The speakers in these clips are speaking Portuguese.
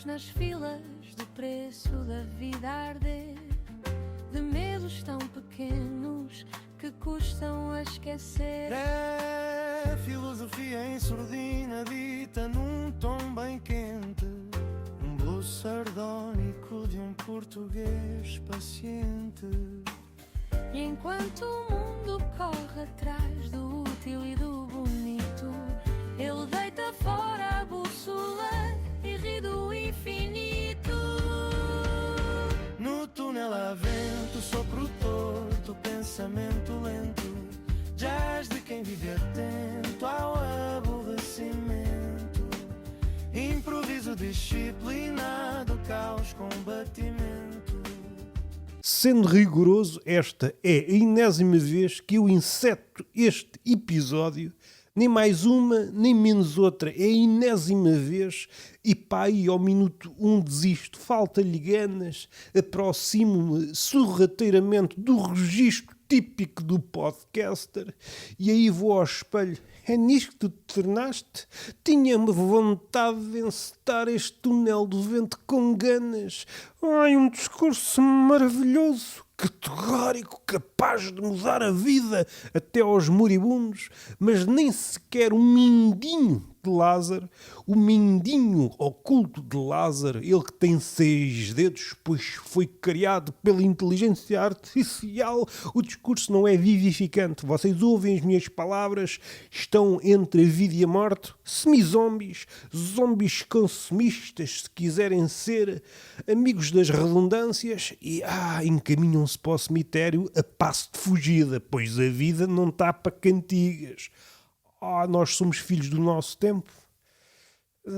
Estamos nas filas do preço da vida a arder, de medos tão pequenos que custam a esquecer. É filosofia em surdina dita num tom bem quente, um blues sardónico de um português paciente. E enquanto o mundo corre atrás do útil e do bonito, ele deita fora a bússola e ri do infinito. No túnel há vento, sopro torto, pensamento lento, jazz de quem vive atento ao aborrecimento, improviso disciplinado, caos, combatimento. Sendo rigoroso, esta é a enésima vez que eu inseto este episódio. Nem mais uma, nem menos outra. É a enésima vez e pá, aí ao minuto 1 desisto. Falta-lhe ganas. Aproximo-me sorrateiramente do registro típico do podcaster e aí vou ao espelho. É nisto que tu te tornaste? Tinha-me vontade de encetar este túnel do vento com ganas. Ai, um discurso maravilhoso, categórico, capaz de mudar a vida até aos moribundos, mas nem sequer um mindinho de Lázaro, o mindinho oculto de Lázaro, ele que tem 6 dedos, pois foi criado pela inteligência artificial. O discurso não é vivificante. Vocês ouvem as minhas palavras, estão entre a vida e a morte, semi-zombies, zombies consumistas, se quiserem ser, amigos das redundâncias, e encaminham-se para o cemitério a passo de fugida, pois a vida não está para cantigas. Nós somos filhos do nosso tempo.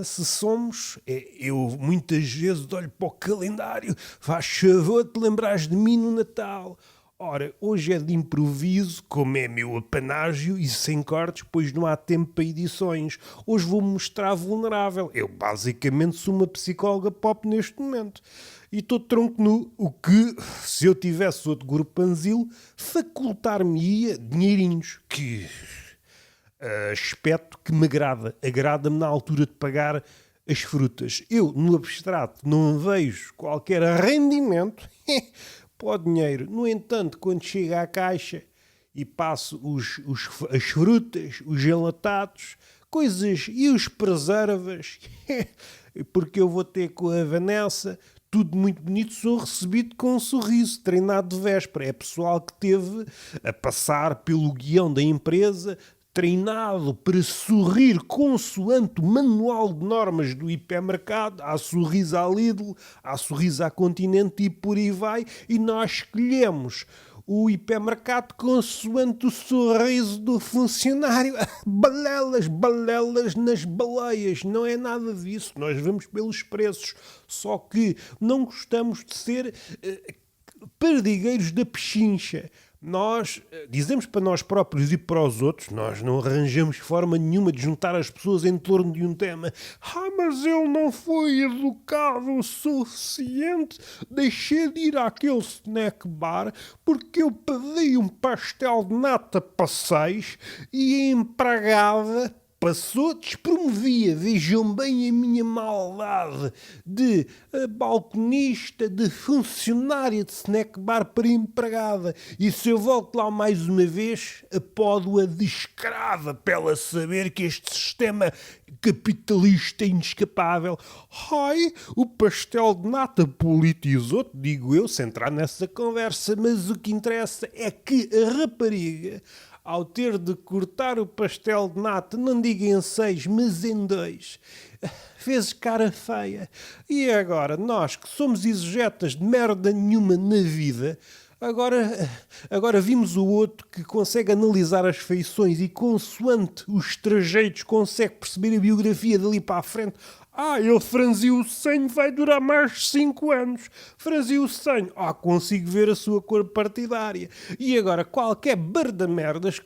Se somos, eu muitas vezes olho para o calendário, faz favor de te lembrares de mim no Natal. Ora, hoje é de improviso, como é meu apanágio, e sem cortes, pois não há tempo para edições. Hoje vou-me mostrar vulnerável. Eu basicamente sou uma psicóloga pop neste momento. E estou de tronco nu, o que, se eu tivesse outro grupanzil, facultar-me-ia dinheirinhos, que... aspecto que me agrada-me na altura de pagar as frutas. Eu, no abstrato, não vejo qualquer rendimento para o dinheiro. No entanto, quando chega à caixa e passo as frutas, os gelatados, coisas e os preservas, porque eu vou ter com a Vanessa, tudo muito bonito, sou recebido com um sorriso, treinado de véspera. É pessoal que teve a passar pelo guião da empresa, treinado para sorrir consoante o manual de normas do hipermercado, há sorriso à Lidl, há sorriso à Continente e por aí vai, e nós escolhemos o hipermercado consoante o sorriso do funcionário. Balelas nas baleias, não é nada disso, nós vamos pelos preços, só que não gostamos de ser perdigueiros da pechincha. Nós dizemos para nós próprios e para os outros, nós não arranjamos forma nenhuma de juntar as pessoas em torno de um tema. Mas ele não foi educado o suficiente, deixei de ir àquele snack bar porque eu pedi um pastel de nata para 6 e a empregada passou despromovia. Vejam bem a minha maldade de balconista, de funcionária de snack bar para empregada. E se eu volto lá mais uma vez, apodo-a de escrava para ela saber que este sistema capitalista é inescapável. O pastel de nata politizou-te, digo eu, sem entrar nessa conversa, mas o que interessa é que a rapariga, ao ter de cortar o pastel de nata, não digo em 6, mas em 2, fez cara feia. E agora, nós que somos exegetas de merda nenhuma na vida, agora vimos o outro que consegue analisar as feições e, consoante os trajeitos, consegue perceber a biografia dali para a frente. Ele franziu o senho, vai durar mais 5 anos. Franziu o senho. Consigo ver a sua cor partidária. E agora, qualquer barda-merdas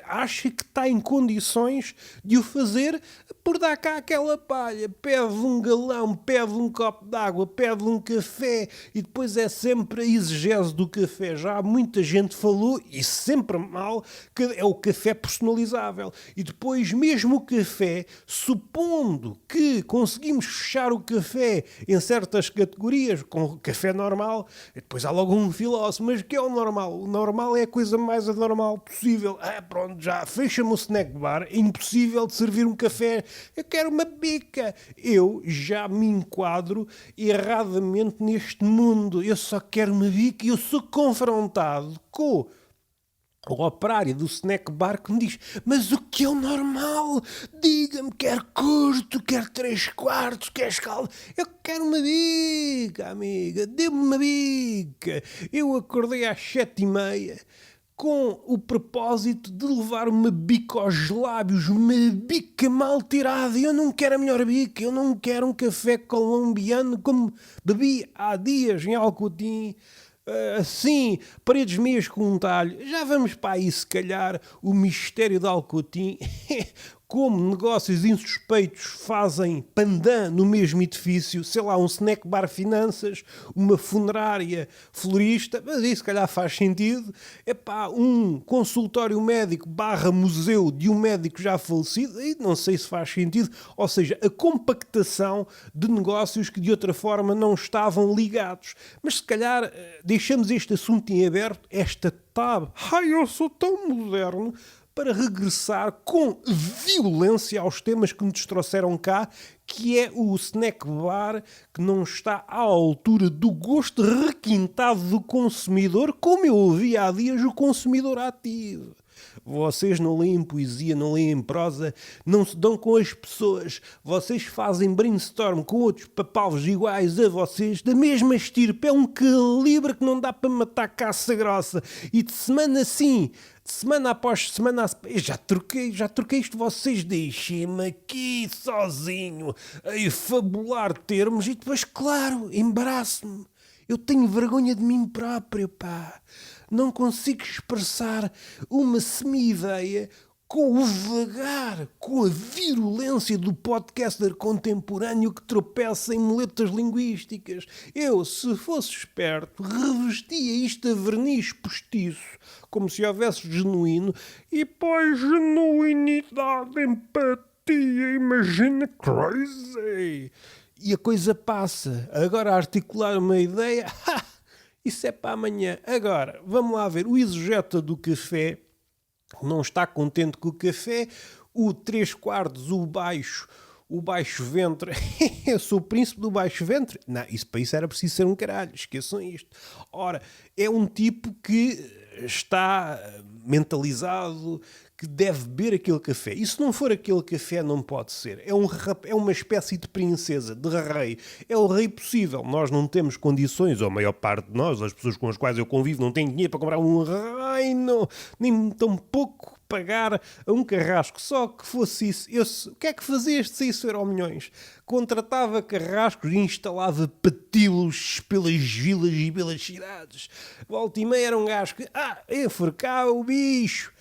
acha que está em condições de o fazer por dar cá aquela palha, pede um galão, pede um copo d'água, pede um café e depois é sempre a exegese do café. Já muita gente falou, e sempre mal, que é o café personalizável. E depois mesmo o café, supondo que conseguimos fechar o café em certas categorias, com café normal, e depois há logo um filósofo, mas o que é o normal? O normal é a coisa mais anormal possível. Pronto, já fecha-me o snack bar, é impossível de servir um café, eu quero uma bica. Eu já me enquadro erradamente neste mundo, eu só quero uma bica e eu sou confrontado com o operário do snack bar que me diz: mas o que é o normal? Diga-me, quer curto, quer 3/4, quer escalda. Eu quero uma bica, amiga, dê-me uma bica. Eu acordei às 7h30 com o propósito de levar uma bica aos lábios, uma bica mal tirada. Eu não quero a melhor bica, eu não quero um café colombiano como bebi há dias em Alcotim. Assim, paredes meias com um talho. Já vamos para aí, se calhar, o mistério de Alcotim. Como negócios insuspeitos fazem pandan no mesmo edifício, sei lá, um snack bar finanças, uma funerária florista, mas isso se calhar faz sentido. Um consultório médico / museu de um médico já falecido, e não sei se faz sentido. Ou seja, a compactação de negócios que de outra forma não estavam ligados. Mas se calhar deixamos este assunto em aberto, esta tab. Eu sou tão moderno, para regressar com violência aos temas que nos trouxeram cá, que é o snack bar que não está à altura do gosto requintado do consumidor, como eu ouvi há dias o consumidor ativo. Vocês não leem poesia, não leem prosa, não se dão com as pessoas. Vocês fazem brainstorm com outros papavos iguais a vocês, da mesma estirpe. É um calibre que não dá para matar caça grossa. E de semana sim, de semana após semana, já troquei isto, vocês deixem-me aqui sozinho a fabular termos e depois, claro, embaraço-me. Eu tenho vergonha de mim próprio, pá. Não consigo expressar uma semi-ideia com o vagar, com a virulência do podcaster contemporâneo que tropeça em muletas linguísticas. Eu, se fosse esperto, revestia isto a verniz postiço, como se houvesse genuíno, e pôs genuinidade, empatia, imagina crazy. E a coisa passa. Agora articular uma ideia... Isso é para amanhã. Agora, vamos lá ver. O exegeta do café não está contente com o café. O 3/4, o baixo ventre. Eu sou o príncipe do baixo ventre. Não, para isso era preciso ser um caralho. Esqueçam isto. Ora, é um tipo que está mentalizado, que deve beber aquele café. E se não for aquele café, não pode ser. É uma espécie de princesa, de rei. É o rei possível. Nós não temos condições, ou a maior parte de nós, as pessoas com as quais eu convivo, não têm dinheiro para comprar um reino, nem tão pouco pagar a um carrasco. Só que fosse isso. O que é que fazia este 6 Euromilhões? Contratava carrascos e instalava patíbulos pelas vilas e pelas cidades. Volta e meia era um gajo que, enforcava o bicho.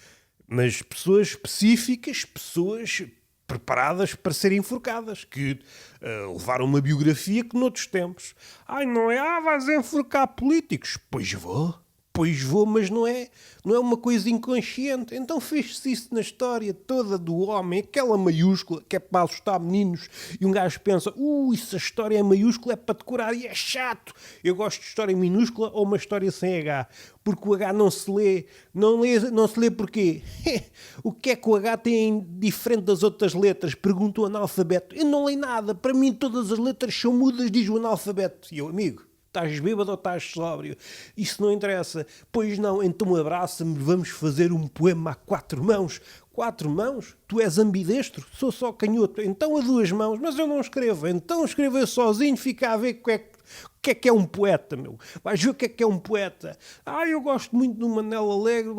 Mas pessoas específicas, pessoas preparadas para serem enforcadas, que levaram uma biografia que noutros tempos. Não é? Vais enforcar políticos. Pois vou, mas não é uma coisa inconsciente. Então fez-se isso na história toda do homem, aquela maiúscula que é para assustar meninos, e um gajo pensa, se a história é maiúscula é para decorar e é chato. Eu gosto de história minúscula ou uma história sem H, porque o H não se lê. Não se lê porquê? O que é que o H tem diferente das outras letras? Pergunta o analfabeto. Eu não leio nada, para mim todas as letras são mudas, diz o analfabeto. E eu, amigo, estás bêbado ou estás sóbrio? Isso não interessa. Pois não, então abraça-me, vamos fazer um poema a 4 mãos. 4 mãos? Tu és ambidestro? Sou só canhoto. Então a 2 mãos. Mas eu não escrevo. Então escrevo eu sozinho, fica a ver o que é um poeta, meu. Vais ver o que é um poeta. Eu gosto muito do Manel Alegre.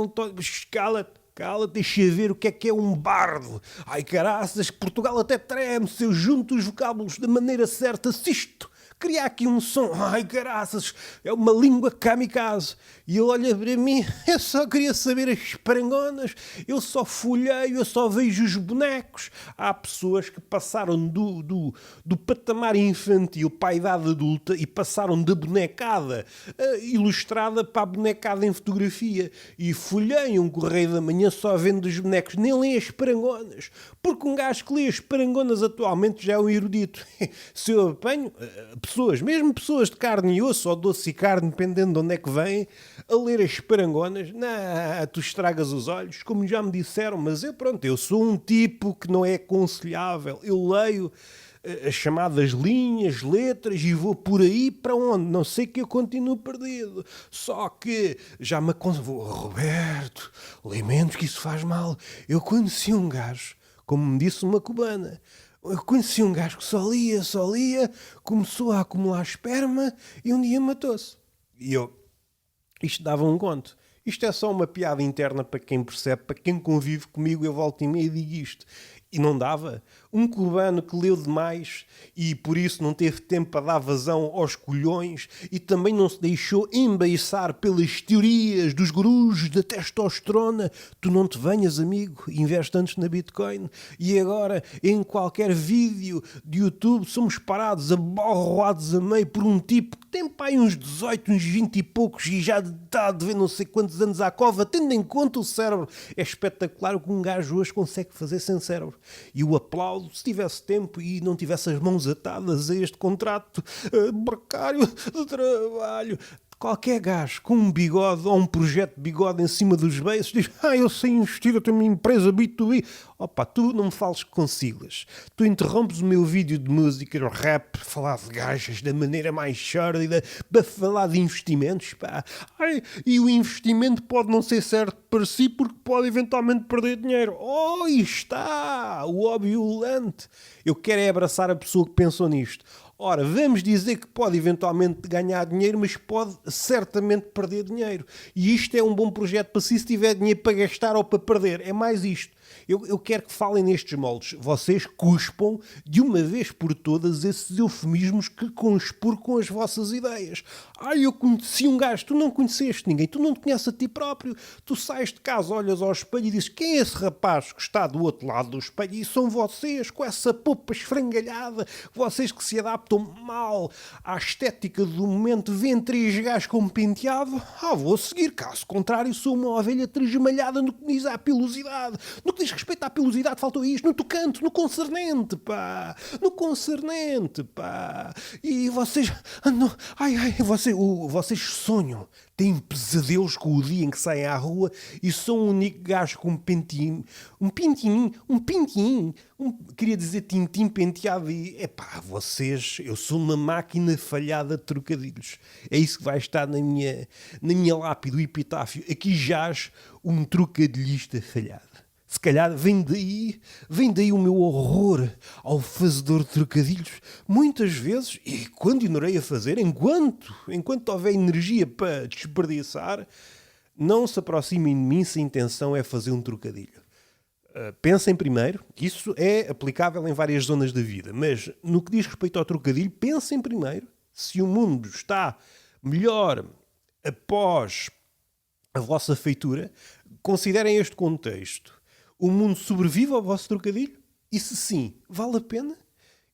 Cala-te, deixa ver o que é um bardo. Caraças, Portugal até treme se eu junto os vocábulos da maneira certa. Se isto cria aqui um som, ai caraças, é uma língua kamikaze. E ele olha para mim, eu só queria saber as parangonas, eu só folheio, eu só vejo os bonecos. Há pessoas que passaram do patamar infantil para a idade adulta e passaram da bonecada ilustrada para a bonecada em fotografia e folheiam um Correio da Manhã só vendo os bonecos, nem lê as parangonas, porque um gajo que lê as parangonas atualmente já é um erudito. Se eu apanho pessoas, mesmo pessoas de carne e osso, ou doce e carne, dependendo de onde é que vêm, a ler as parangonas, tu estragas os olhos, como já me disseram, mas eu sou um tipo que não é aconselhável. Eu leio as chamadas linhas, letras e vou por aí para onde? Não sei, que eu continuo perdido. Só que já me aconselho, Roberto, lamento que isso faz mal. Eu conheci um gajo, como me disse uma cubana, eu conheci um gajo que só lia, começou a acumular esperma e um dia matou-se. E isto dava um conto. Isto é só uma piada interna para quem percebe, para quem convive comigo, eu volto e meia e digo isto. E não dava. Um cubano que leu demais e por isso não teve tempo para dar vazão aos colhões e também não se deixou embeiçar pelas teorias dos gurus da testosterona. Tu não te venhas, amigo, investe antes na Bitcoin. E agora, em qualquer vídeo de YouTube, somos parados, aborroados a meio por um tipo que tem pai uns 18, uns 20 e poucos e já está a dever não sei quantos anos à cova, tendo em conta o cérebro. É espetacular o que um gajo hoje consegue fazer sem cérebro. E o aplaudo se tivesse tempo e não tivesse as mãos atadas a este contrato precário de trabalho. Qualquer gajo com um bigode ou um projeto de bigode em cima dos beiços diz: eu sei investir, eu tenho uma empresa B2B. Opa, tu não me fales com siglas. Tu interrompes o meu vídeo de música, rap, falar de gajas da maneira mais sórdida para falar de investimentos, pá. E o investimento pode não ser certo para si porque pode eventualmente perder dinheiro. Está o óbvio ulante. Eu quero é abraçar a pessoa que pensou nisto. Ora, vamos dizer que pode eventualmente ganhar dinheiro, mas pode certamente perder dinheiro. E isto é um bom projeto para si, se tiver dinheiro para gastar ou para perder. É mais isto. Eu quero que falem nestes moldes. Vocês cuspam de uma vez por todas esses eufemismos que conspurcam as vossas ideias. Eu conheci um gajo. Tu não conheceste ninguém. Tu não te conheces a ti próprio. Tu sais de casa, olhas ao espelho e dizes: quem é esse rapaz que está do outro lado do espelho? E são vocês, com essa popa esfrangalhada. Vocês que se adaptam mal à estética do momento. Vêem 3 gajos com um penteado. Vou seguir. Caso contrário, sou uma ovelha tresmalhada no que diz à pilosidade. No que diz respeito à pilosidade, faltou isto, no tocante, no concernente, pá. No concernente, pá. E vocês andam... vocês sonham, têm pesadelos com o dia em que saem à rua e são o único gajo com um pintinho, queria dizer tintim penteado e... vocês, eu sou uma máquina falhada de trocadilhos. É isso que vai estar na minha lápide, o epitáfio. Aqui jaz um trocadilhista falhado. Se calhar vem daí o meu horror ao fazedor de trocadilhos. Muitas vezes, e continuarei a fazer, enquanto houver energia para desperdiçar, não se aproximem de mim se a intenção é fazer um trocadilho. Pensem primeiro, que isso é aplicável em várias zonas da vida, mas no que diz respeito ao trocadilho, pensem primeiro se o mundo está melhor após a vossa feitura. Considerem este contexto. O mundo sobrevive ao vosso trocadilho? E se sim, vale a pena?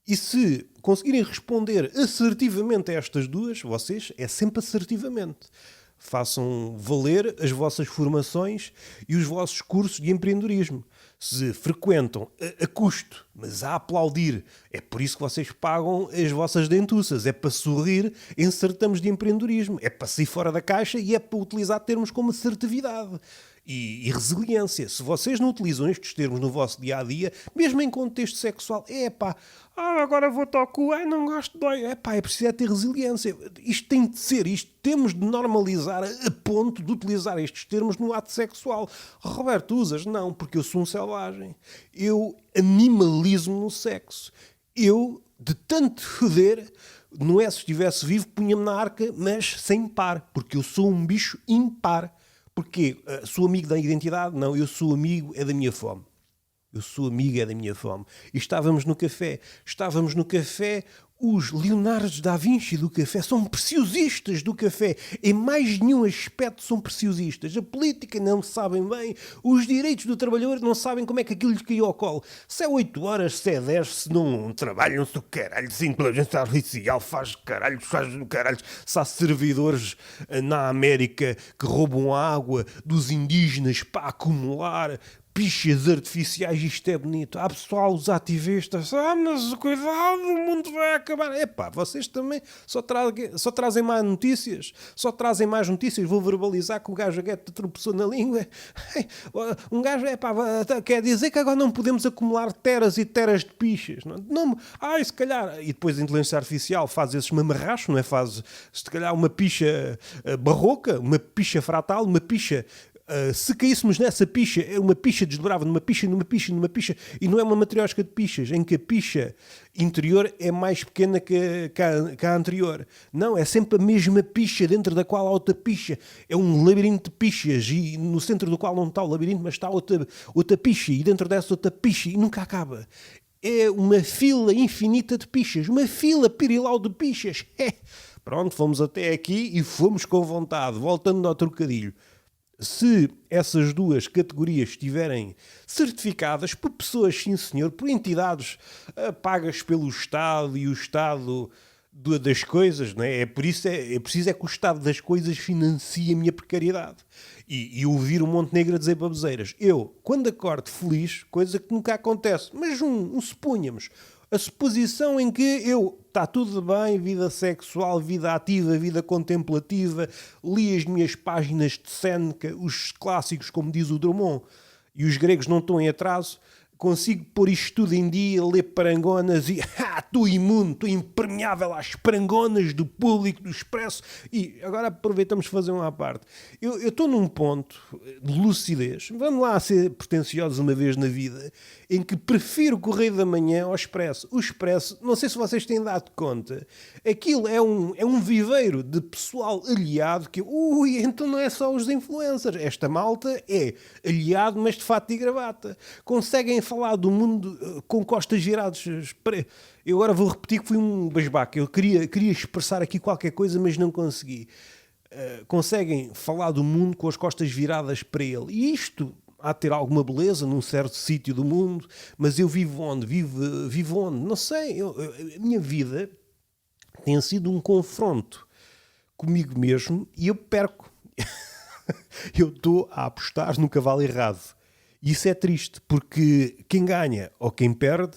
E se conseguirem responder assertivamente a estas duas, vocês, é sempre assertivamente. Façam valer as vossas formações e os vossos cursos de empreendedorismo. Se frequentam a custo, mas a aplaudir, é por isso que vocês pagam as vossas dentuças. É para sorrir em certames de empreendedorismo. É para sair fora da caixa e é para utilizar termos como assertividade e resiliência. Se vocês não utilizam estes termos no vosso dia-a-dia, mesmo em contexto sexual, agora vou-te ao cu, não gosto de dói. É preciso ter resiliência. Isto tem de ser, isto temos de normalizar a ponto de utilizar estes termos no ato sexual. Roberto, usas? Não, porque eu sou um selvagem. Eu animalismo no sexo. Eu, de tanto foder, não é se estivesse vivo, punha-me na arca, mas sem par, porque eu sou um bicho impar. Porquê? Sou amigo da identidade? Não, eu sou amigo da minha fome. E estávamos no café. Os Leonardo da Vinci do café são preciosistas do café. Em mais nenhum aspecto são preciosistas. A política não sabem bem. Os direitos do trabalhador não sabem como é que aquilo lhes caiu ao colo. Se é 8 horas, se é 10, se não trabalham-se do caralho, se a inteligência artificial faz caralho, se há servidores na América que roubam a água dos indígenas para acumular pichas artificiais, isto é bonito. Há pessoal, os ativistas, mas cuidado, o mundo vai acabar. Epá, vocês também só trazem mais notícias. Só trazem mais notícias. Vou verbalizar que o gajo aguete tropeçou na língua. Um gajo, quer dizer que agora não podemos acumular teras e teras de pichas. Não, se calhar. E depois a inteligência artificial faz esses mamarrachos, não é? Faz, se calhar, uma picha barroca, uma picha fratal, uma picha. Se caíssemos nessa picha, é uma picha desdobrava numa picha, e não é uma matriosca de pichas, em que a picha interior é mais pequena que a anterior. Não, é sempre a mesma picha, dentro da qual há outra picha. É um labirinto de pichas, e no centro do qual não está o labirinto, mas está outra picha, e dentro dessa outra picha, e nunca acaba. É uma fila infinita de pichas, uma fila pirilau de pichas. Pronto, fomos até aqui e fomos com vontade, voltando ao trocadilho. Se essas duas categorias estiverem certificadas por pessoas, sim senhor, por entidades pagas pelo Estado, e o Estado das coisas, não é? É preciso que o Estado das coisas financie a minha precariedade. E ouvir o Montenegro a dizer baboseiras. Eu, quando acordo feliz, coisa que nunca acontece, mas suponhamos, a suposição em que está tudo bem, vida sexual, vida ativa, vida contemplativa, li as minhas páginas de Séneca, os clássicos, como diz o Drummond, e os gregos não estão em atraso, consigo pôr isto tudo em dia, ler parangonas e estou imune, estou impermeável às parangonas do Público, do Expresso. E agora aproveitamos fazer uma à parte. Eu estou num ponto de lucidez, vamos lá ser pretenciosos uma vez na vida, em que prefiro o Correio da Manhã ao Expresso. O Expresso, não sei se vocês têm dado conta, aquilo é um viveiro de pessoal aliado que, então não é só os influencers. Esta malta é aliado, mas de fato e gravata. Conseguem falar do mundo com costas viradas. Eu agora vou repetir que fui um basbaque. Eu queria expressar aqui qualquer coisa, mas não consegui. Conseguem falar do mundo com as costas viradas para ele. E isto há de ter alguma beleza num certo sítio do mundo, mas eu vivo onde? Vivo onde? Não sei. A minha vida tem sido um confronto comigo mesmo e eu perco. Eu estou a apostar no cavalo errado. E isso é triste, porque quem ganha ou quem perde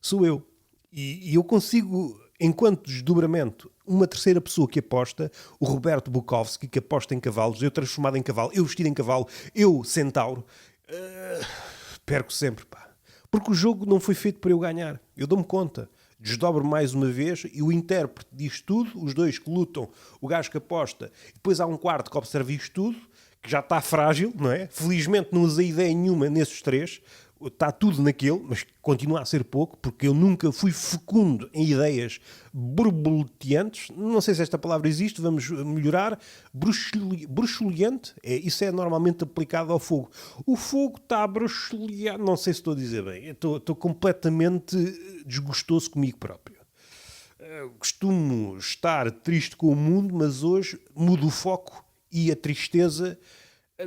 sou eu. E eu consigo, enquanto desdobramento, uma terceira pessoa que aposta, o Roberto Bukowski, que aposta em cavalos, eu transformado em cavalo, eu vestido em cavalo, eu centauro, perco sempre, pá. Porque o jogo não foi feito para eu ganhar. Eu dou-me conta. Desdobro mais uma vez e o intérprete diz tudo, os dois que lutam, o gajo que aposta, e depois há um quarto que observa isto tudo, que já está frágil, não é? Felizmente não usei ideia nenhuma nesses três, está tudo naquele, mas continua a ser pouco, porque eu nunca fui fecundo em ideias borboleteantes, não sei se esta palavra existe, vamos melhorar, bruxuleante, isso é normalmente aplicado ao fogo. O fogo está bruxuleado, não sei se estou a dizer bem, estou completamente desgostoso comigo próprio. Costumo estar triste com o mundo, mas hoje mudo o foco e a tristeza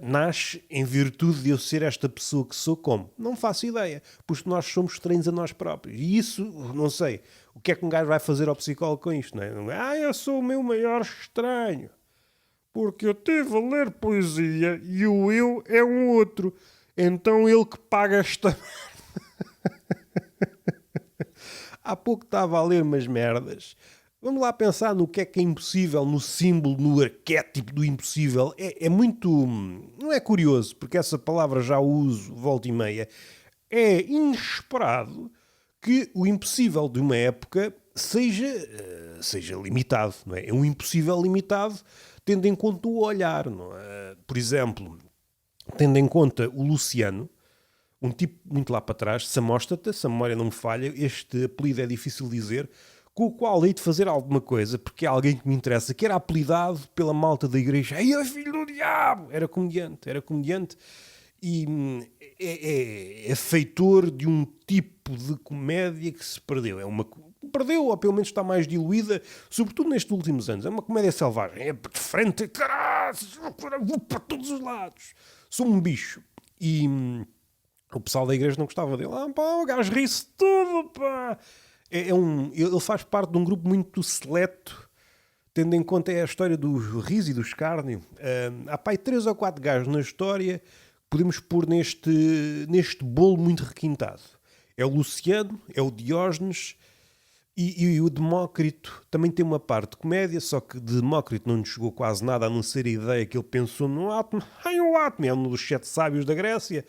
nasce em virtude de eu ser esta pessoa que sou. Como? Não faço ideia, porque nós somos estranhos a nós próprios. E isso, não sei, o que é que um gajo vai fazer ao psicólogo com isto? Não é? Eu sou o meu maior estranho, porque eu estive a ler poesia e o eu é um outro. Então ele que paga esta... Há pouco estava a ler umas merdas. Vamos lá pensar no que é impossível, no símbolo, no arquétipo do impossível. É muito... Não é curioso, porque essa palavra já uso volta e meia. É inesperado que o impossível de uma época seja limitado. Não é? É um impossível limitado, tendo em conta o olhar. Não é? Por exemplo, tendo em conta o Luciano, um tipo muito lá para trás, Samóstata, se a memória não me falha, este apelido é difícil de dizer, com o qual hei de fazer alguma coisa, porque é alguém que me interessa, que era apelidado pela malta da igreja. Ei, filho do diabo! Era comediante e é feitor de um tipo de comédia que se perdeu. É uma perdeu, ou pelo menos está mais diluída, sobretudo nestes últimos anos. É uma comédia selvagem, é de frente, caralho, vou para todos os lados. Sou um bicho. E o pessoal da igreja não gostava dele. Pá, o gajo ri-se tudo, pá. Ele faz parte de um grupo muito seleto, tendo em conta a história do riso e do escárnio. Há pá, 3 ou 4 gajos na história que podemos pôr neste bolo muito requintado. É o Luciano, é o Diógenes e o Demócrito. Também tem uma parte de comédia, só que de Demócrito não nos chegou quase nada, a não ser a ideia que ele pensou no átomo. O átomo é um dos 7 sábios da Grécia.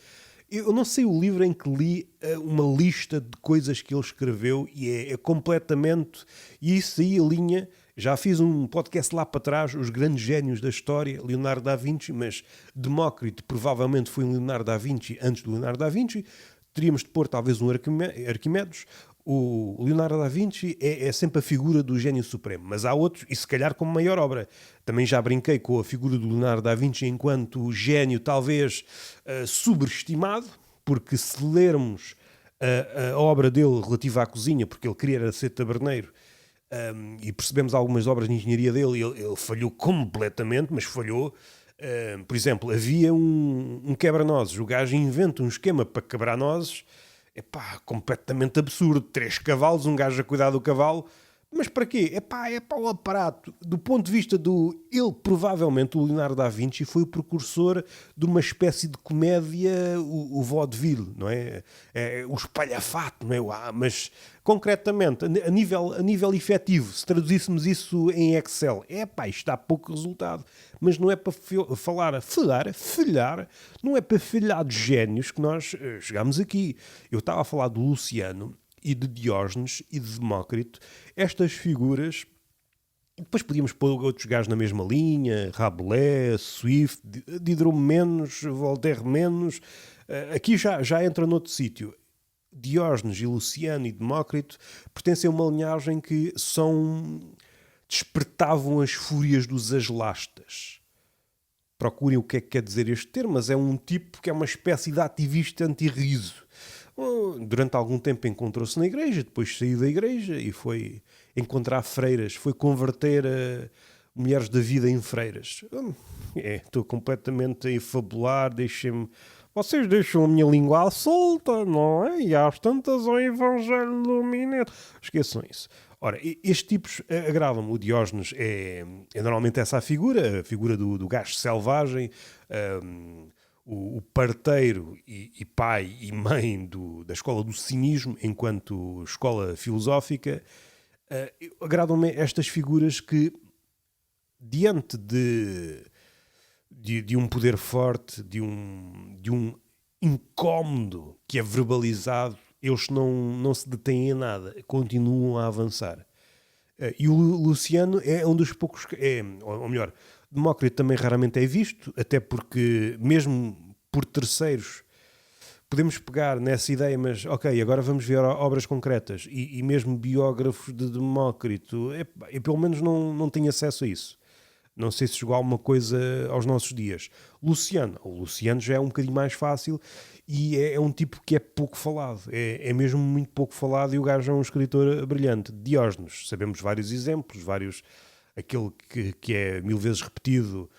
Eu não sei o livro em que li uma lista de coisas que ele escreveu e é completamente... E isso aí alinha... Já fiz um podcast lá para trás, os grandes génios da história, Leonardo da Vinci, mas Demócrito provavelmente foi um Leonardo da Vinci antes do Leonardo da Vinci. Teríamos de pôr talvez um Arquimedes. O Leonardo da Vinci é sempre a figura do gênio supremo, mas há outros, e se calhar como maior obra. Também já brinquei com a figura do Leonardo da Vinci enquanto gênio talvez subestimado, porque se lermos a obra dele relativa à cozinha, porque ele queria era ser taberneiro, e percebemos algumas obras de engenharia dele, ele falhou completamente, mas falhou. Por exemplo, havia um quebra-nozes, o gajo inventa um esquema para quebrar nozes, completamente absurdo, 3 cavalos, um gajo a cuidar do cavalo, mas para quê? É para o aparato. Do ponto de vista ele provavelmente, o Leonardo da Vinci, foi o precursor de uma espécie de comédia, o vaudeville, não é? O espalhafato, não é? Mas, concretamente, a nível efetivo, se traduzíssemos isso em Excel, isto dá pouco resultado. Mas não é para falhar, não é para falhar de génios que nós chegamos aqui. Eu estava a falar do Luciano e de Diógenes e de Demócrito, estas figuras, e depois podíamos pôr outros gajos na mesma linha, Rabelais, Swift, Diderot menos, Voltaire menos, aqui já entra noutro sítio. Diógenes e Luciano e Demócrito pertencem a uma linhagem que despertavam as fúrias dos aslastas. Procurem o que é que quer dizer este termo, mas é um tipo que é uma espécie de ativista anti-riso. Durante algum tempo encontrou-se na igreja, depois saiu da igreja e foi encontrar freiras, foi converter mulheres da vida em freiras. Estou completamente a enfabular, vocês deixam a minha língua solta, não é? E às tantas ao Evangelho do Mineiro. Esqueçam isso. Ora, estes tipos agravam-me. O Diógenes é normalmente essa a figura do gajo selvagem, o parteiro e pai e mãe da escola do cinismo enquanto escola filosófica. Agradam-me estas figuras que, diante de um poder forte, de um incómodo que é verbalizado, eles não se detêm em nada, continuam a avançar. E o Luciano é um dos poucos... ou melhor, Demócrito também raramente é visto, até porque, mesmo por terceiros, podemos pegar nessa ideia, mas ok, agora vamos ver obras concretas, e mesmo biógrafos de Demócrito, eu pelo menos não tenho acesso a isso. Não sei se chegou alguma coisa aos nossos dias. O Luciano já é um bocadinho mais fácil e é um tipo que é pouco falado. É mesmo muito pouco falado e o gajo é um escritor brilhante. Diógenes, sabemos vários exemplos, aquele que é 1000 vezes repetido,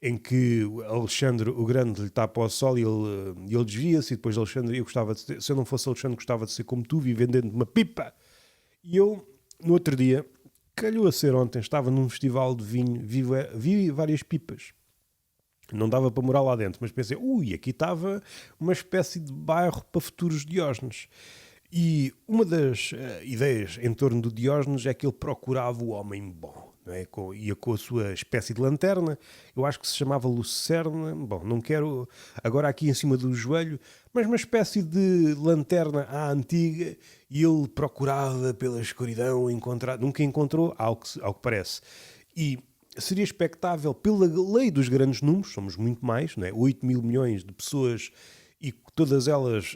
em que Alexandre o Grande lhe tapa ao sol e ele desvia-se, e depois Alexandre, se eu não fosse Alexandre, gostava de ser como tu, vivendo dentro de uma pipa. E eu, no outro dia, calhou a ser ontem, estava num festival de vinho, vi várias pipas. Não dava para morar lá dentro, mas pensei, aqui estava uma espécie de bairro para futuros Diógenes. E uma das ideias em torno do Diógenes é que ele procurava o homem bom, não é? Ia com a sua espécie de lanterna, eu acho que se chamava lucerna, não quero agora aqui em cima do joelho, mas uma espécie de lanterna à antiga, e ele procurava pela escuridão, nunca encontrou, ao que parece. E seria expectável, pela lei dos grandes números, somos muito mais, não é? 8 mil milhões de pessoas, e todas elas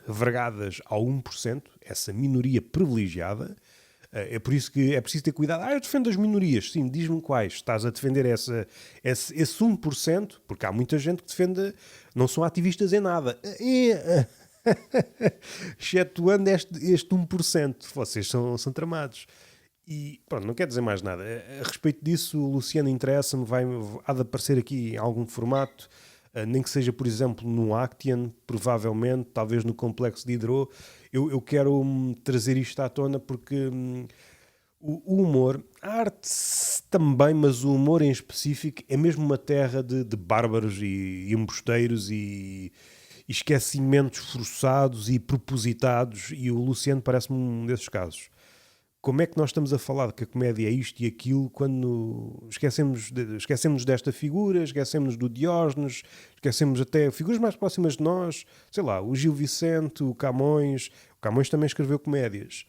vergadas ao 1%, essa minoria privilegiada. É por isso que é preciso ter cuidado. Eu defendo as minorias. Sim, diz-me quais. Estás a defender esse 1%, porque há muita gente que defende, não são ativistas em nada. Excetuando este 1%. Vocês são tramados. E pronto, não quero dizer mais nada. A respeito disso, o Luciano interessa-me, há de aparecer aqui em algum formato, nem que seja, por exemplo, no Actian, provavelmente, talvez no Complexo de Hidro. Eu quero trazer isto à tona porque o humor, a arte também, mas o humor em específico é mesmo uma terra de bárbaros e embusteiros e esquecimentos forçados e propositados, e o Luciano parece-me um desses casos. Como é que nós estamos a falar de que a comédia é isto e aquilo quando esquecemos desta figura, esquecemos do Diógenes, esquecemos até figuras mais próximas de nós, sei lá, o Gil Vicente, o Camões. O Camões também escreveu comédias.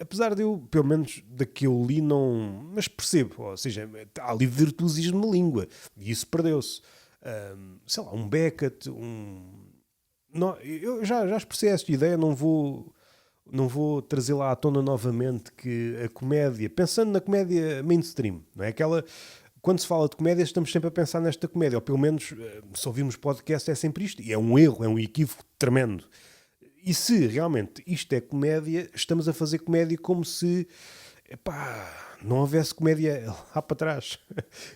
Apesar de eu, pelo menos da que eu li, não... Mas percebo, ou seja, há ali virtuosismo na língua, e isso perdeu-se. Sei lá, um Beckett, Não, eu já expressei esta ideia, não vou trazê-la à tona novamente, que a comédia, pensando na comédia mainstream, não é? Aquela, quando se fala de comédia, estamos sempre a pensar nesta comédia, ou pelo menos, se ouvimos podcast, é sempre isto, e é um erro, é um equívoco tremendo. E se realmente isto é comédia, estamos a fazer comédia como se, não houvesse comédia lá para trás.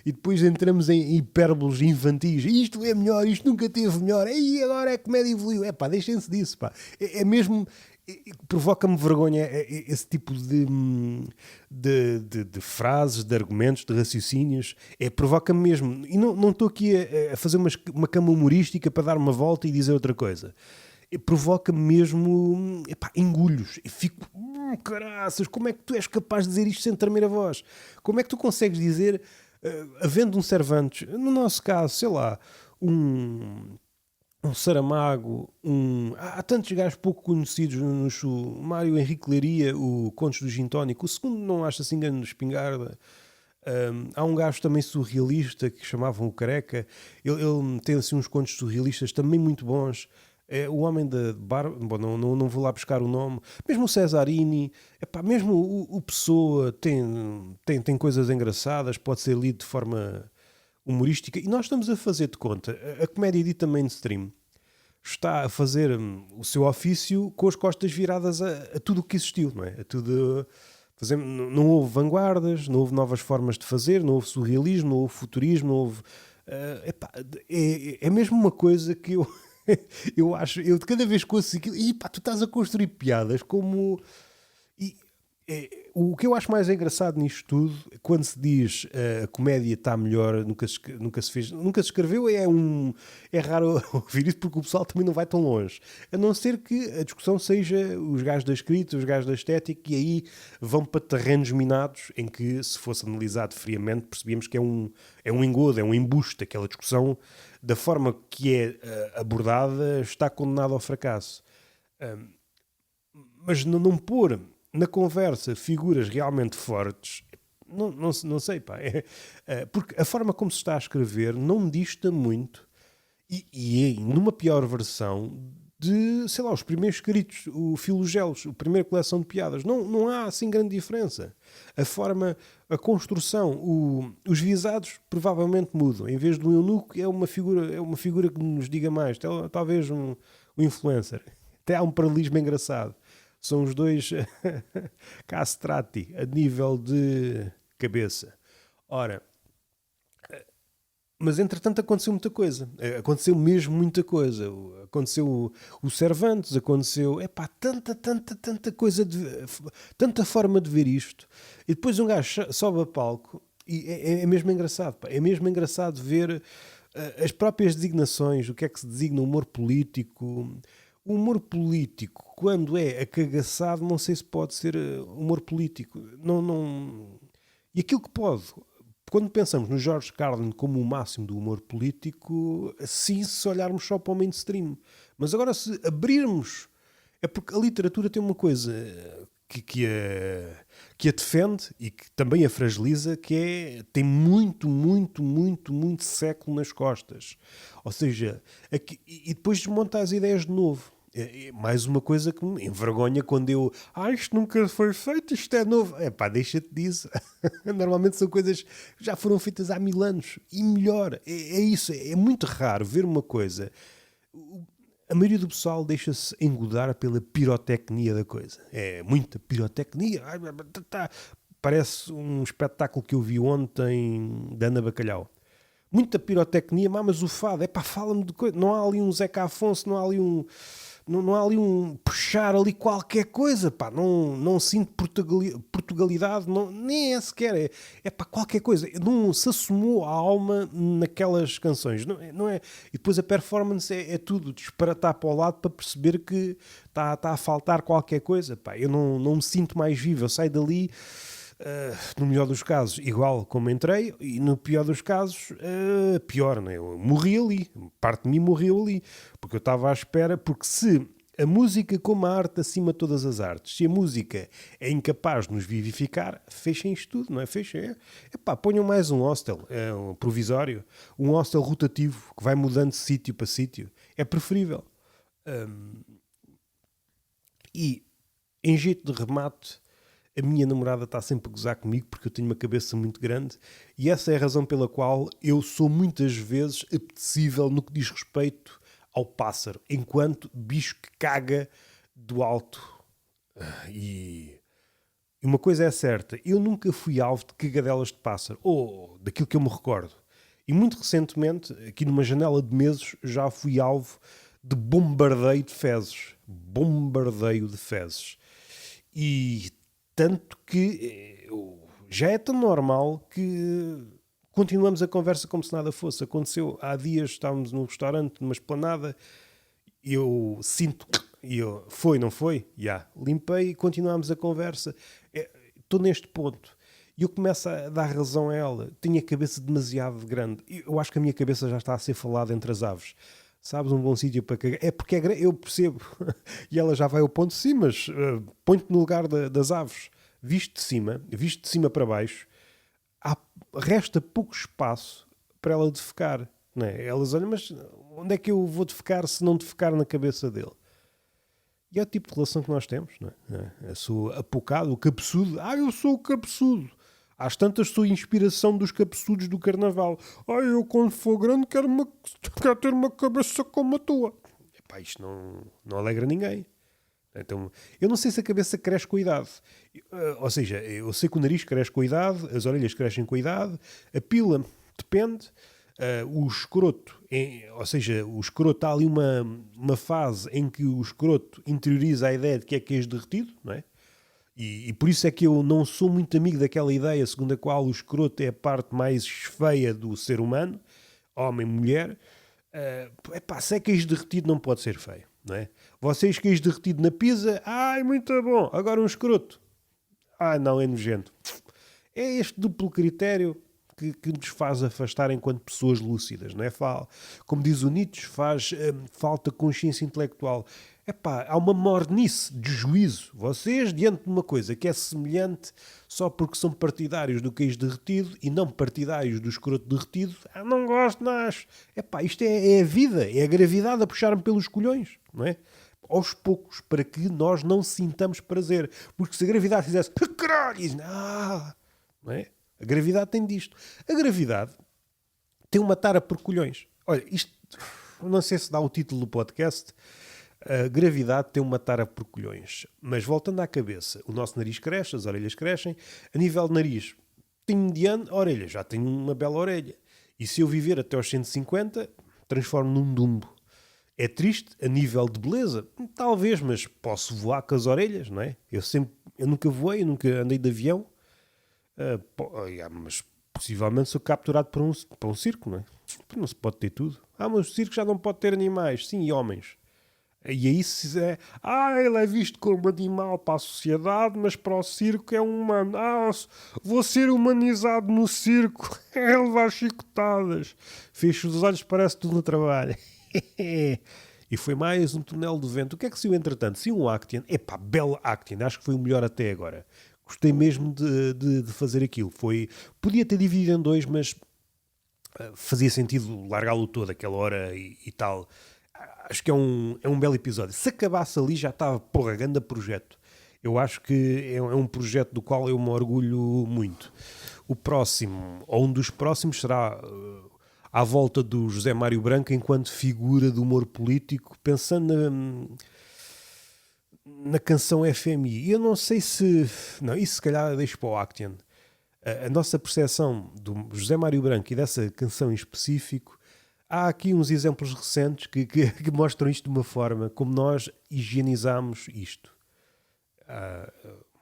E depois entramos em hipérboles infantis. Isto é melhor, isto nunca teve melhor. E agora a comédia evoluiu. Deixem-se disso, pá. É mesmo... Provoca-me vergonha esse tipo de frases, de argumentos, de raciocínios. Provoca-me mesmo. E não estou aqui a fazer uma cama humorística para dar uma volta e dizer outra coisa. Provoca-me mesmo engulhos. E fico, caraças, como é que tu és capaz de dizer isto sem tremer a voz? Como é que tu consegues dizer, havendo um Cervantes, no nosso caso, sei lá, um Saramago, há tantos gajos pouco conhecidos no Sul, Mário Henrique Leiria, o Contos do Gintónico, o segundo não acho assim grande espingarda. Há um gajo também surrealista que chamavam o Careca, ele tem assim uns contos surrealistas também muito bons. É o Homem da Barba, bom, não vou lá buscar o nome, mesmo o Cesarini, mesmo o Pessoa tem coisas engraçadas, pode ser lido de forma humorística, e nós estamos a fazer de conta, a comédia dita mainstream está a fazer o seu ofício com as costas viradas a tudo o que existiu, não é? Não houve vanguardas, não houve novas formas de fazer, não houve surrealismo, não houve futurismo, não houve... é mesmo uma coisa que eu acho, eu de cada vez que ouço aquilo, tu estás a construir piadas como... O que eu acho mais engraçado nisto tudo, quando se diz a comédia está melhor, nunca se escreveu, é raro ouvir isso porque o pessoal também não vai tão longe. A não ser que a discussão seja os gajos da escrita, os gajos da estética, e aí vão para terrenos minados em que, se fosse analisado friamente, percebíamos que é um engodo, é um embuste. Aquela discussão, da forma que é abordada, está condenada ao fracasso. Mas não pôr na conversa figuras realmente fortes, não sei, porque a forma como se está a escrever não dista muito, e numa pior versão de, sei lá, os primeiros escritos, o Filogelos, a primeira coleção de piadas, não há assim grande diferença. A forma, a construção, os visados provavelmente mudam. Em vez de um eunuco, é uma figura que nos diga mais, talvez um influencer. Até há um paralelismo engraçado. São os dois castrati a nível de cabeça. Ora, mas entretanto aconteceu muita coisa. Aconteceu mesmo muita coisa. Aconteceu o Cervantes, aconteceu tanta coisa, tanta forma de ver isto. E depois um gajo sobe a palco e é mesmo engraçado. É mesmo engraçado ver as próprias designações, o que é que se designa humor político. O humor político, quando é acagaçado, não sei se pode ser humor político. Não. E aquilo que pode, quando pensamos no George Carlin como o máximo do humor político, sim, se olharmos só para o mainstream. Mas agora, se abrirmos, é porque a literatura tem uma coisa que a defende e que também a fragiliza, que tem muito século nas costas. Ou seja, e depois desmonta as ideias de novo. É mais uma coisa que me envergonha quando eu... isto nunca foi feito, isto é novo. Deixa-te disso. Normalmente são coisas que já foram feitas há 1000 anos. E melhor, é isso. É muito raro ver uma coisa... A maioria do pessoal deixa-se engodar pela pirotecnia da coisa. É muita pirotecnia. Parece um espetáculo que eu vi ontem da Ana Bacalhau. Muita pirotecnia, mas o fado, fala-me de coisa. Não há ali um Zeca Afonso, não há ali um... Não há ali um puxar ali qualquer coisa, não sinto Portugalidade, nem é sequer, qualquer coisa, não se assomou a alma naquelas canções, não é? E depois a performance é tudo disparatar para o lado para perceber que está a faltar qualquer coisa, eu não me sinto mais vivo, eu saio dali... no melhor dos casos, igual como entrei, e no pior dos casos, pior, né? Eu morri ali, parte de mim morreu ali, porque eu estava à espera, porque se a música como a arte acima de todas as artes, se a música é incapaz de nos vivificar, fechem isto tudo, não é? Fechem, ponham mais um hostel, um provisório, um hostel rotativo, que vai mudando de sítio para sítio, é preferível. E, em jeito de remate, a minha namorada está sempre a gozar comigo porque eu tenho uma cabeça muito grande e essa é a razão pela qual eu sou muitas vezes apetecível no que diz respeito ao pássaro, enquanto bicho que caga do alto. E uma coisa é certa, eu nunca fui alvo de cagadelas de pássaro, ou daquilo que eu me recordo. E muito recentemente, aqui numa janela de meses, já fui alvo de bombardeio de fezes. Bombardeio de fezes. E... tanto que já é tão normal que continuamos a conversa como se nada fosse. Aconteceu há dias, estávamos num restaurante, numa esplanada, eu sinto, foi, não foi? Limpei e continuámos a conversa. Estou neste ponto. E eu começo a dar razão a ela. Tenho a cabeça demasiado grande. Eu acho que a minha cabeça já está a ser falada entre as aves. Sabes, um bom sítio para cagar. É porque eu percebo. E ela já vai ao ponto, sim, mas põe-te no lugar das aves. Visto de cima para baixo, resta pouco espaço para ela defecar. Não é? Elas olham, mas onde é que eu vou defecar se não defecar na cabeça dele? E é o tipo de relação que nós temos. Não é? Eu sou apocado, o cabeçudo. Eu sou o cabeçudo. Às tantas sou a inspiração dos cabeçudos do carnaval. Eu quando for grande quero ter uma cabeça como a tua. Isto não alegra ninguém. Então, eu não sei se a cabeça cresce com a idade. Ou seja, eu sei que o nariz cresce com a idade, as orelhas crescem com a idade, a pila depende, o escroto, ou seja, o escroto, há ali uma fase em que o escroto interioriza a ideia de que é queijo derretido, não é? E por isso é que eu não sou muito amigo daquela ideia segundo a qual o escroto é a parte mais feia do ser humano, homem, mulher. Se é queijo derretido não pode ser feio, não é? Vocês queijo derretido na pizza, muito bom, agora um escroto. Não, é nojento. É este duplo critério que nos faz afastar enquanto pessoas lúcidas, não é? Como diz o Nietzsche, faz falta consciência intelectual. Há uma mornice de juízo. Vocês, diante de uma coisa que é semelhante só porque são partidários do queijo derretido e não partidários do escroto derretido, não gosto, não acho. Isto é a vida, é a gravidade a puxar-me pelos colhões, não é? Aos poucos, para que nós não sintamos prazer. Porque se a gravidade fizesse caralho, não é? A gravidade tem disto. A gravidade tem uma tara por colhões. Olha, isto, não sei se dá o título do podcast. A gravidade tem uma tara por colhões. Mas voltando à cabeça, o nosso nariz cresce, as orelhas crescem. A nível de nariz, tenho mediano, a orelha, já tenho uma bela orelha. E se eu viver até aos 150, transformo num dumbo. É triste a nível de beleza? Talvez, mas posso voar com as orelhas, não é? Eu nunca voei, eu nunca andei de avião. Mas possivelmente sou capturado para um circo, não é? Não se pode ter tudo. Mas o circo já não pode ter animais, sim, e homens. E aí se é, ele é visto como animal para a sociedade, mas para o circo é um humano. Vou ser humanizado no circo. É levar chicotadas. Fecho os olhos, parece tudo no trabalho. E foi mais um túnel de vento. O que é que saiu entretanto? Saiu um Actian. Belo Actian. Acho que foi o melhor até agora. Gostei mesmo de fazer aquilo. Podia ter dividido em dois, mas fazia sentido largá-lo todo aquela hora e tal. Acho que é um belo episódio. Se acabasse ali já estava, grande projeto. Eu acho que é um projeto do qual eu me orgulho muito. O próximo, ou um dos próximos, será... à volta do José Mário Branco enquanto figura do humor político, pensando na canção FMI. E eu não sei se... Não, isso se calhar deixo para o Actian. A nossa percepção do José Mário Branco e dessa canção em específico, há aqui uns exemplos recentes que mostram isto de uma forma, como nós higienizamos isto.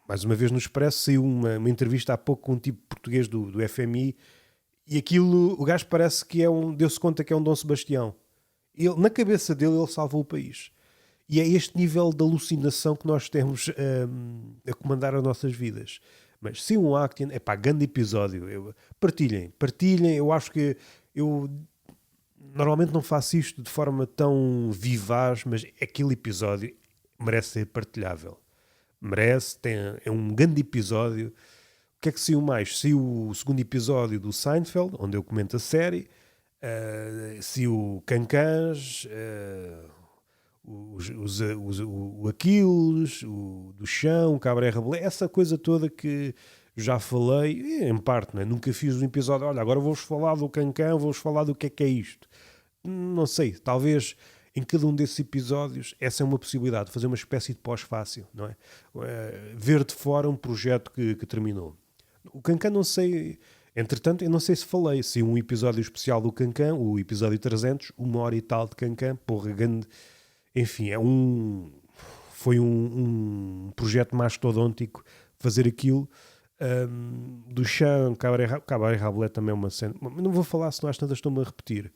Mais uma vez no Expresso saiu uma entrevista há pouco com um tipo português do FMI, e aquilo, o gajo parece que deu-se conta que é um Dom Sebastião. Ele, na cabeça dele, ele salvou o país. E é este nível de alucinação que nós temos a comandar as nossas vidas. Mas se um Actian, grande episódio. Partilhem. Eu acho que eu normalmente não faço isto de forma tão vivaz, mas aquele episódio merece ser partilhável. É um grande episódio. O que é que saiu mais? Saiu o segundo episódio do Seinfeld, onde eu comento a série. Saiu Cancãs, o Aquiles, o do Chão, o Cabaré Rabelais, essa coisa toda que já falei, em parte, não é? Nunca fiz um episódio, olha, agora vou-vos falar do Cancã, vou-vos falar do que é isto. Não sei, talvez em cada um desses episódios essa é uma possibilidade, fazer uma espécie de pós-fácil, não é? Ver de fora um projeto que terminou. O Cancã não sei, entretanto, eu não sei se falei, se um episódio especial do Cancã, o episódio 300, 1 hora e tal de Cancã, porra, grande, enfim, foi um projeto mastodôntico fazer aquilo. Do Chão, Cabaré Rabelais também é uma cena, mas não vou falar, senão às tantas estou-me a repetir.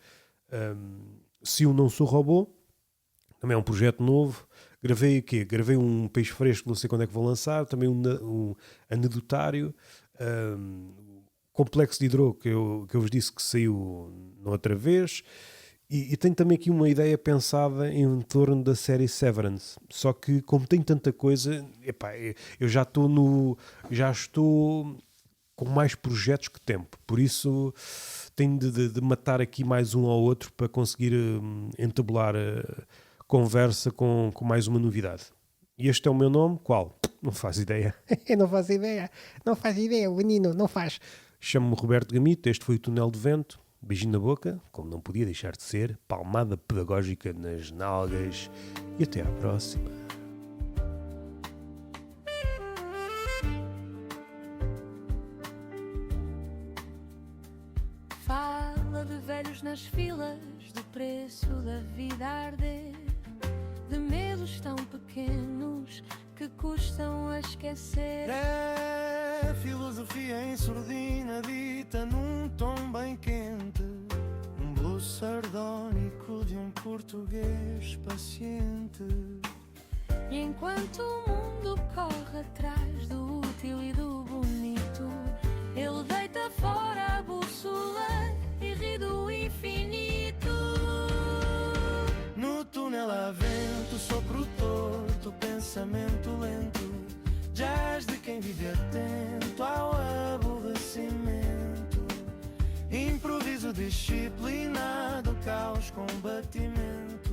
Se eu não sou robô, também é um projeto novo. Gravei o quê? Gravei um Peixe Fresco, não sei quando é que vou lançar, também um anedotário, Complexo de Hidro, que eu vos disse que saiu na outra vez, e tenho também aqui uma ideia pensada em torno da série Severance, só que como tem tanta coisa, eu já estou com mais projetos que tempo, por isso tenho de matar aqui mais um ao outro para conseguir entabular conversa com mais uma novidade. E este é o meu nome, qual? Não faz ideia. Não faz ideia, o menino, não faz. Chamo-me Roberto Gamito, este foi o Túnel de Vento. Beijinho na boca, como não podia deixar de ser, palmada pedagógica nas nalgas e até à próxima. Fala de velhos nas filas, do preço da vida a arder, de medos tão pequenos que custam a esquecer. É filosofia em surdina dita num tom bem quente, um blues sardónico de um português paciente. E enquanto o mundo corre atrás do útil e do bonito, ele deita fora a bússola e ri do infinito. No túnel há vento, sopro torto, pensamento lento, jazz de quem vive atento ao aborrecimento, improviso disciplinado, caos, combatimento.